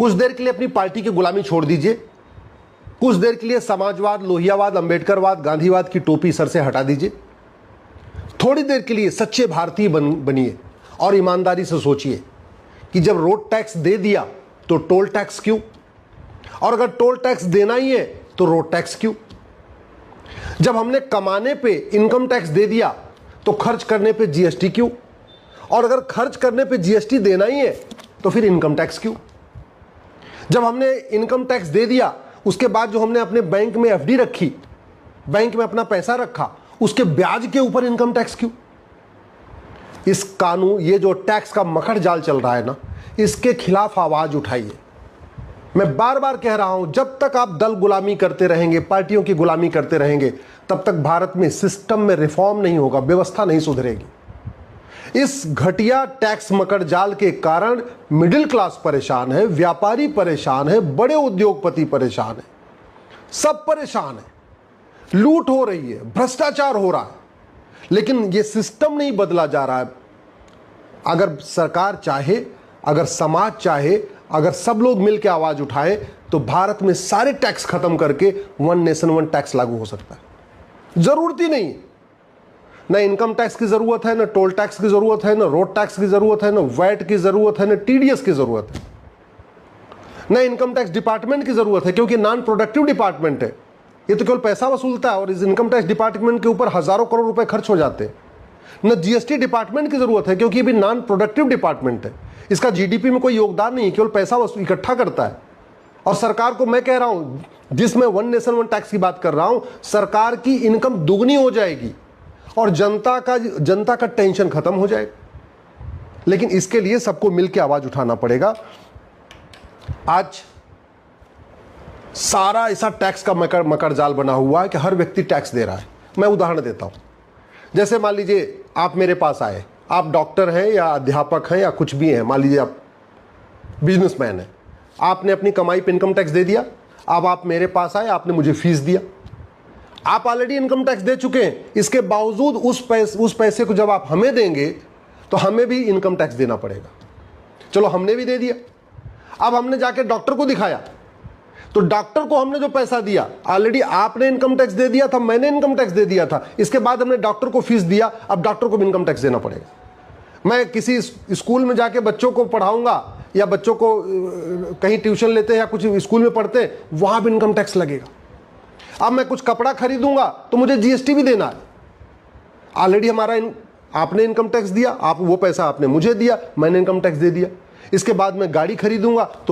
कुछ देर के लिए अपनी पार्टी की गुलामी छोड़ दीजिए, कुछ देर के लिए समाजवाद, लोहियावाद, अंबेडकरवाद, गांधीवाद की टोपी सर से हटा दीजिए। थोड़ी देर के लिए सच्चे भारतीय बनिए और ईमानदारी से सोचिए कि जब रोड टैक्स दे दिया तो टोल टैक्स क्यों, और अगर टोल टैक्स देना ही है तो रोड टैक्स क्यों। जब हमने कमाने पे इनकम टैक्स दे दिया तो खर्च करने पे जीएसटी क्यों, और अगर खर्च करने पे जीएसटी देना ही है तो फिर इनकम टैक्स क्यों। जब हमने इनकम टैक्स दे दिया, उसके बाद जो हमने अपने बैंक में एफडी रखी, बैंक में अपना पैसा रखा, उसके ब्याज के ऊपर इनकम टैक्स क्यों। इस कानून, ये जो टैक्स का मकड़ जाल चल रहा है ना, इसके खिलाफ आवाज उठाइए। मैं बार बार कह रहा हूं, जब तक आप दल गुलामी करते रहेंगे, पार्टियों की गुलामी करते रहेंगे, तब तक भारत में सिस्टम में रिफॉर्म नहीं होगा, व्यवस्था नहीं सुधरेगी। इस घटिया टैक्स मकड़ जाल के कारण मिडिल क्लास परेशान है, व्यापारी परेशान है, बड़े उद्योगपति परेशान है, सब परेशान है। लूट हो रही है, भ्रष्टाचार हो रहा है, लेकिन यह सिस्टम नहीं बदला जा रहा है। अगर सरकार चाहे, अगर समाज चाहे, अगर सब लोग मिलकर आवाज उठाएं, तो भारत में सारे टैक्स खत्म करके वन नेशन वन टैक्स लागू हो सकता है। जरूरत ही नहीं, ना इनकम टैक्स की जरूरत है, ना टोल टैक्स की जरूरत है, ना रोड टैक्स की जरूरत है, ना वैट की जरूरत है, ना टीडीएस की जरूरत है, ना इनकम टैक्स डिपार्टमेंट की जरूरत है, क्योंकि नॉन प्रोडक्टिव डिपार्टमेंट है। ये तो केवल पैसा वसूलता है और इस इनकम टैक्स डिपार्टमेंट के ऊपर हजारों करोड़ रुपए खर्च हो जाते हैं। न जीएसटी डिपार्टमेंट की जरूरत है, क्योंकि ये भी नॉन प्रोडक्टिव डिपार्टमेंट है, इसका जीडीपी में कोई योगदान नहीं है, केवल पैसा इकट्ठा करता है। और सरकार को मैं कह रहा हूं, जिसमें वन नेशन वन टैक्स की बात कर रहा हूं, सरकार की इनकम दुगनी हो जाएगी और जनता का टेंशन खत्म हो जाएगा। लेकिन इसके लिए सबको मिलकर आवाज उठाना पड़ेगा। आज सारा ऐसा टैक्स का मकड़ जाल बना हुआ है कि हर व्यक्ति टैक्स दे रहा है। मैं उदाहरण देता हूं, जैसे मान लीजिए आप मेरे पास आए, आप डॉक्टर हैं या अध्यापक हैं या कुछ भी हैं, मान लीजिए आप बिजनेसमैन हैं, आपने अपनी कमाई पे इनकम टैक्स दे दिया। अब आप मेरे पास आए, आपने मुझे फीस दिया, आप ऑलरेडी इनकम टैक्स दे चुके हैं। इसके बावजूद उस पैसे को जब आप हमें देंगे तो हमें भी इनकम टैक्स देना पड़ेगा। चलो हमने भी दे दिया, अब हमने जाके डॉक्टर को दिखाया, तो डॉक्टर को हमने जो पैसा दिया, ऑलरेडी आपने इनकम टैक्स दे दिया था, मैंने इनकम टैक्स दे दिया था, इसके बाद हमने डॉक्टर को फीस दिया, अब डॉक्टर को भी इनकम टैक्स देना पड़ेगा। मैं किसी स्कूल में जाके बच्चों को पढ़ाऊंगा या बच्चों को कहीं ट्यूशन लेते हैं या कुछ स्कूल में पढ़ते हैं, वहां भी इनकम टैक्स लगेगा। अब मैं कुछ कपड़ा खरीदूंगा तो मुझे जीएसटी भी देना है। ऑलरेडी आपने इनकम टैक्स दिया, आप वो पैसा आपने मुझे दिया, मैंने इनकम टैक्स दे दिया। इसके बाद मैं गाड़ी खरीदूंगा तो